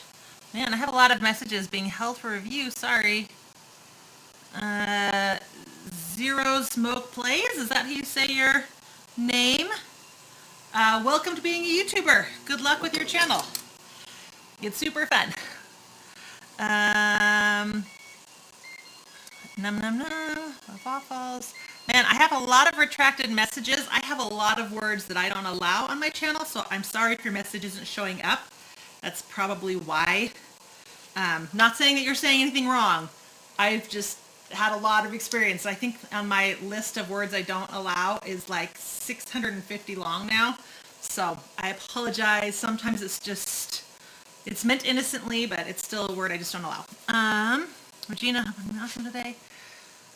Man, I have a lot of messages being held for review. Sorry. Zero Smoke Plays. Is that how you say your name? Welcome to being a YouTuber. Good luck with your channel. It's super fun. Num num num. Waffles. Man, I have a lot of retracted messages. I have a lot of words that I don't allow on my channel, so I'm sorry if your message isn't showing up. That's probably why. Not saying that you're saying anything wrong. I've just had a lot of experience. I think on my list of words I don't allow is like 650 long now. So I apologize. Sometimes it's meant innocently, but it's still a word I just don't allow. Regina, I'm awesome today.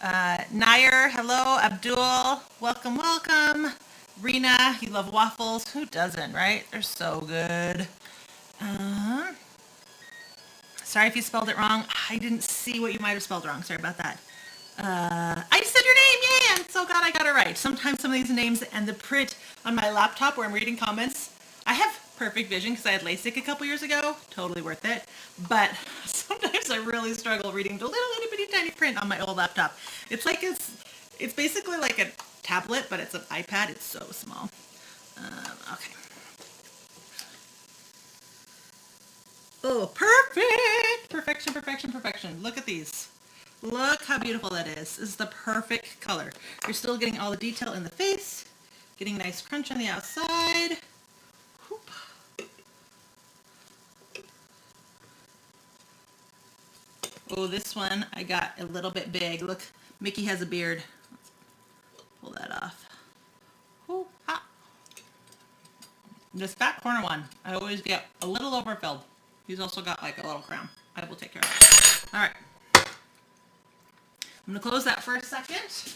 Nair, hello. Abdul, welcome, welcome. Rena, you love waffles. Who doesn't, right? They're so good. Sorry if you spelled it wrong. I didn't see what you might have spelled wrong. Sorry about that. I said your name. Yay! I'm so glad I got it right. Sometimes some of these names and the print on my laptop where I'm reading comments, I have perfect vision because I had LASIK a couple years ago. Totally worth it. But sometimes I really struggle reading the little bitty tiny print on my old laptop. It's like it's basically like a tablet, but it's an iPad. It's so small. Okay. Oh, perfect! Perfection, perfection, perfection. Look at these. Look how beautiful that is. This is the perfect color. You're still getting all the detail in the face, getting nice crunch on the outside. Whoop. Oh, this one I got a little bit big. Look, Mickey has a beard. Let's pull that off. Ooh, ha. This fat corner one, I always get a little overfilled. He's also got like a little crème. I will take care of it. All right. I'm gonna close that for a second.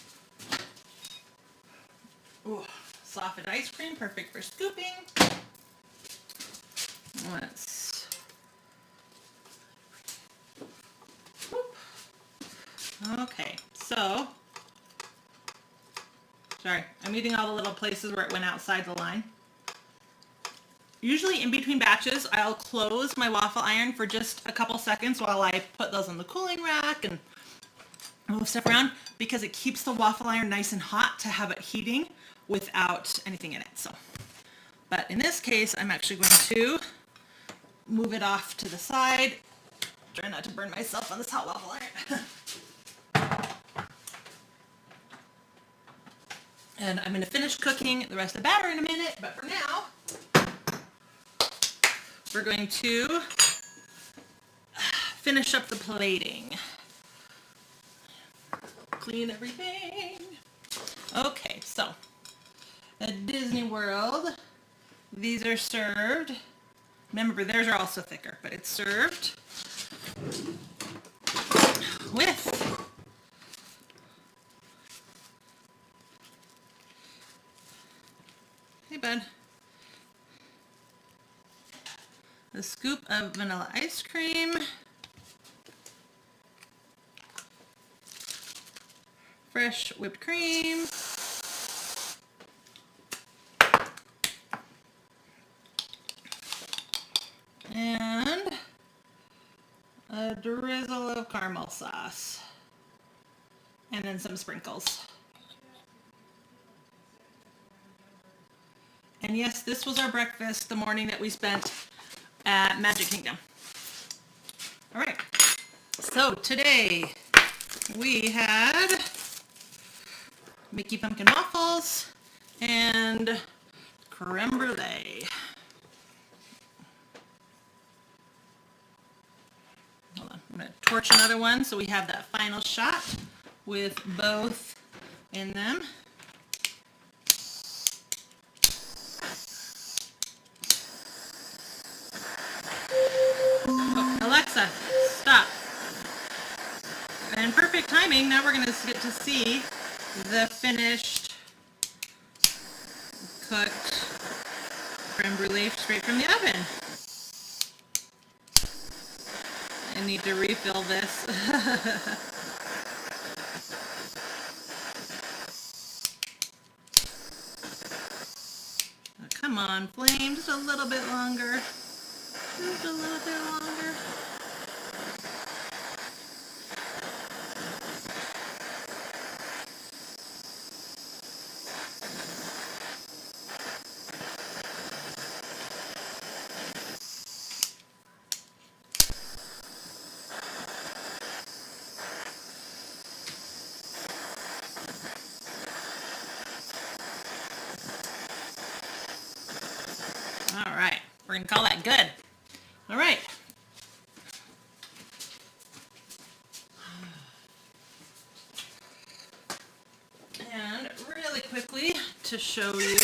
Ooh, softened ice cream, perfect for scooping. Let's. Whoop. Okay, so. Sorry, I'm eating all the little places where it went outside the line. Usually in between batches, I'll close my waffle iron for just a couple seconds while I put those on the cooling rack and move stuff around, because it keeps the waffle iron nice and hot to have it heating without anything in it. So, but in this case, I'm actually going to move it off to the side. Try not to burn myself on this hot waffle iron. And I'm going to finish cooking the rest of the batter in a minute, but for now, we're going to finish up the plating. Clean everything. Okay, so at Disney World, these are served. Remember, theirs are also thicker, but it's served with hey bud, a scoop of vanilla ice cream, fresh whipped cream, and a drizzle of caramel sauce, and then some sprinkles. And yes, this was our breakfast the morning that we spent at Magic Kingdom. All right, so today we had Mickey Pumpkin Waffles and Creme Brûlée. Hold on, I'm going to torch another one so we have that final shot with both in them. Oh, Alexa, stop. And perfect timing, now we're going to get to see the finished cooked creme brulee straight from the oven. I need to refill this. Oh, come on, flame, just a little bit longer. Just a little bit longer. All right, we're gonna call that good. All right. And really quickly to show you,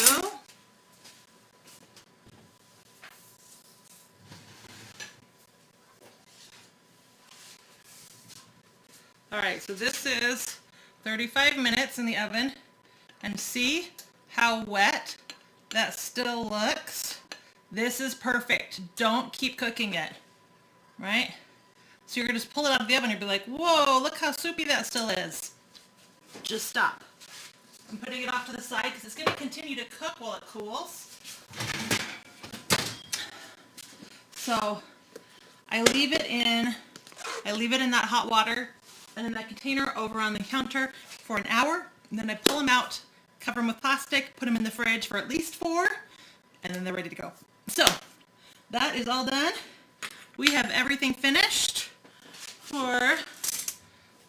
all right, so this is 35 minutes in the oven, and see how wet that still looks. This is perfect. Don't keep cooking it, right? So you're gonna just pull it out of the oven and be like, whoa, look how soupy that still is. Just stop. I'm putting it off to the side because it's gonna continue to cook while it cools. So I leave it in that hot water and in that container over on the counter for an hour, and then I pull them out, cover them with plastic, put them in the fridge for at least 4, and then they're ready to go. So that is all done. We have everything finished. For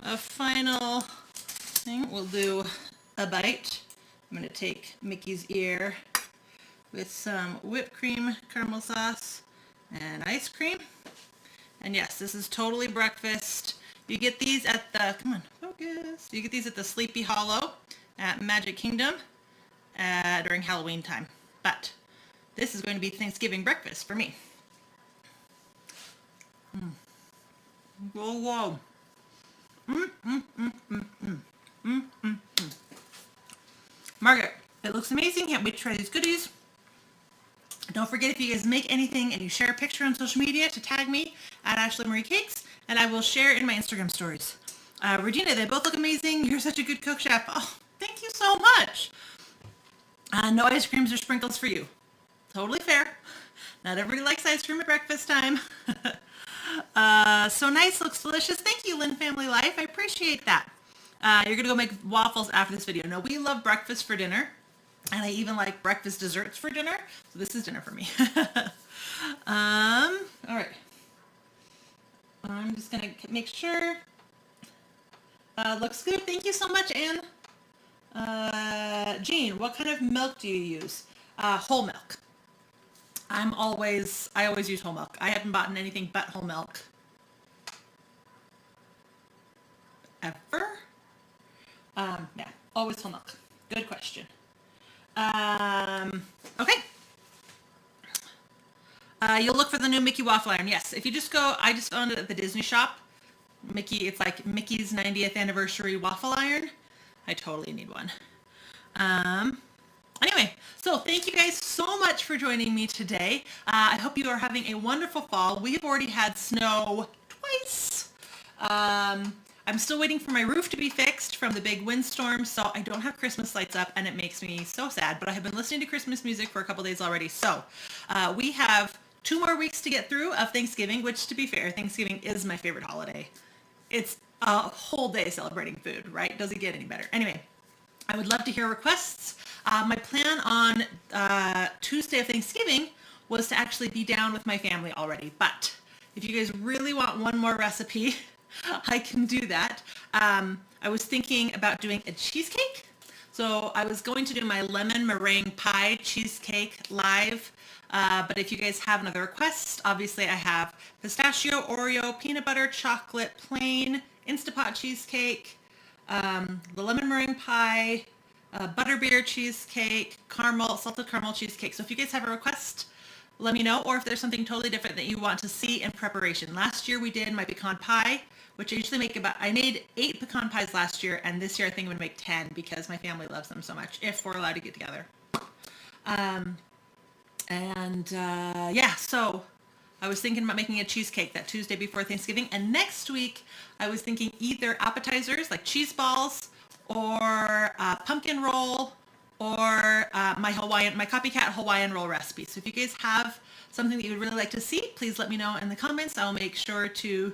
a final thing, we'll do a bite. I'm going to take Mickey's ear with some whipped cream, caramel sauce, and ice cream. And yes, this is totally breakfast. You get these at the, come on, focus. You get these at the Sleepy Hollow at Magic Kingdom during Halloween time. But this is going to be Thanksgiving breakfast for me. Whoa, whoa. Margaret, it looks amazing. Can't wait to try these goodies. Don't forget, if you guys make anything and you share a picture on social media, to tag me at Ashlee Marie Cakes, and I will share it in my Instagram stories. Regina, they both look amazing. You're such a good cook, chef. Oh, thank you so much. No ice creams or sprinkles for you. Totally fair. Not everybody likes ice cream at breakfast time. So nice, looks delicious. Thank you, Lynn Family Life. I appreciate that. You're going to go make waffles after this video. No, we love breakfast for dinner. And I even like breakfast desserts for dinner. So this is dinner for me. All right. I'm just going to make sure. Looks good. Thank you so much, Anne. Jean, what kind of milk do you use? Whole milk. I always use whole milk. I haven't bought anything but whole milk. Ever? Yeah, always whole milk. Good question. Okay. You'll look for the new Mickey Waffle Iron. Yes, if you just go, I just found it at the Disney shop. Mickey, it's like Mickey's 90th anniversary waffle iron. I totally need one. Anyway, so thank you guys so much for joining me today. I hope you are having a wonderful fall. We've already had snow twice. I'm still waiting for my roof to be fixed from the big windstorm, so I don't have Christmas lights up, and it makes me so sad, but I have been listening to Christmas music for a couple days already. So we have 2 more weeks to get through of Thanksgiving, which, to be fair, Thanksgiving is my favorite holiday. It's a whole day celebrating food, right? Doesn't get any better. Anyway, I would love to hear requests. My plan on Tuesday of Thanksgiving was to actually be down with my family already, but if you guys really want one more recipe, I can do that. I was thinking about doing a cheesecake. So I was going to do my lemon meringue pie cheesecake live. But if you guys have another request, obviously I have pistachio, Oreo, peanut butter, chocolate, plain, Instapot cheesecake, the lemon meringue pie, butterbeer cheesecake, caramel, salted caramel cheesecake. So if you guys have a request, let me know, or if there's something totally different that you want to see in preparation. Last year we did my pecan pie, which I usually make I made 8 pecan pies last year, and this year I think I'm gonna make 10 because my family loves them so much, if we're allowed to get together. Yeah, so I was thinking about making a cheesecake that Tuesday before Thanksgiving, and next week I was thinking either appetizers like cheese balls or pumpkin roll, or my Copycat Hawaiian roll recipe. So if you guys have something that you would really like to see, please let me know in the comments. I'll make sure to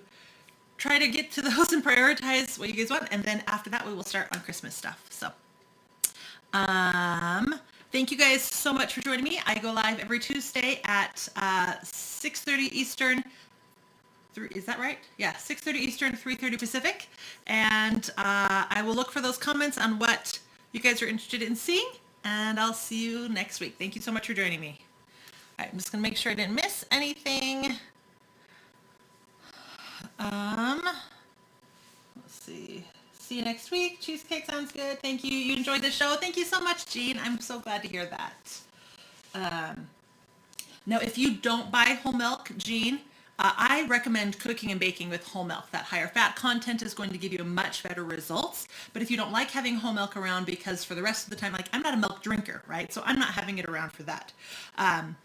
try to get to those and prioritize what you guys want. And then after that, we will start on Christmas stuff. So thank you guys so much for joining me. I go live every Tuesday at 6:30 Eastern. Is that right? Yeah, 6:30 Eastern, 3:30 Pacific. And I will look for those comments on what you guys are interested in seeing, and I'll see you next week. Thank you so much for joining me. All right, I'm just gonna make sure I didn't miss anything. Let's see. See you next week. Cheesecake sounds good. Thank you. You enjoyed the show. Thank you so much, Jean. I'm so glad to hear that. Now, if you don't buy whole milk, Jean, I recommend cooking and baking with whole milk. That higher fat content is going to give you much better results. But if you don't like having whole milk around, because for the rest of the time, like, I'm not a milk drinker, right? So I'm not having it around for that. But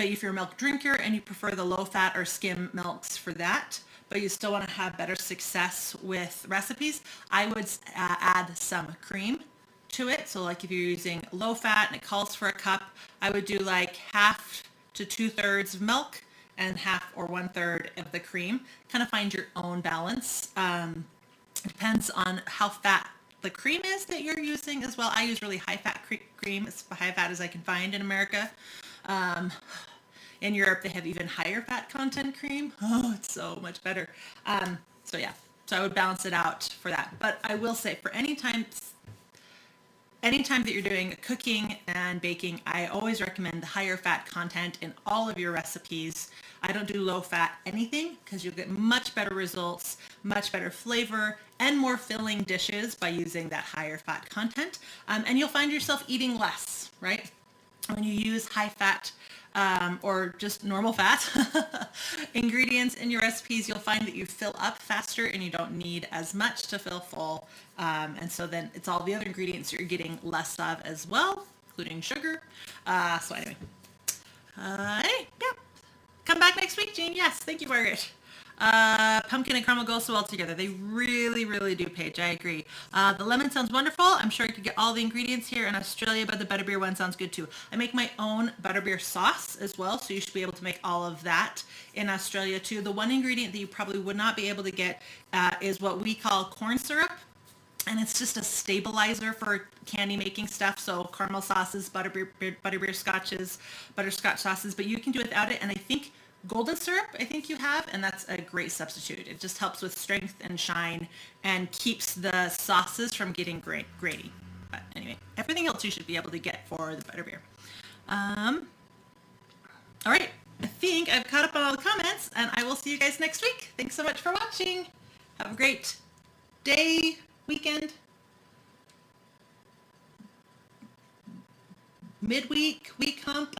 if you're a milk drinker and you prefer the low fat or skim milks for that, but you still want to have better success with recipes, I would add some cream to it. So like if you're using low fat and it calls for a cup, I would do like half to 2/3 milk and half or 1/3 of the cream. Kind of find your own balance. It depends on how fat the cream is that you're using as well. I use really high fat cream, as high fat as I can find in America. In Europe, they have even higher fat content cream. Oh, it's so much better. So yeah, so I would balance it out for that. But I will say, for any time anytime that you're doing cooking and baking, I always recommend the higher fat content in all of your recipes. I don't do low fat anything because you'll get much better results, much better flavor, and more filling dishes by using that higher fat content. And you'll find yourself eating less, right? When you use high fat or just normal fat ingredients in your recipes, you'll find that you fill up faster and you don't need as much to fill full. And so then it's all the other ingredients you're getting less of as well, including sugar. So anyway, yeah. Come back next week, Jean. Yes, thank you, Margaret. Pumpkin and caramel go so well together. They really, really do, Paige. I agree. The lemon sounds wonderful. I'm sure you could get all the ingredients here in Australia, but the butterbeer one sounds good too. I make my own butterbeer sauce as well, so you should be able to make all of that in Australia too. The one ingredient that you probably would not be able to get is what we call corn syrup. And it's just a stabilizer for candy making stuff. So caramel sauces, butterbeer scotches, butterscotch sauces, but you can do it without it. And I think golden syrup, I think you have, and that's a great substitute. It just helps with strength and shine and keeps the sauces from getting grainy. But anyway, everything else you should be able to get for the butterbeer. All right, I think I've caught up on all the comments, and I will see you guys next week. Thanks so much for watching. Have a great day, weekend, midweek, week hump.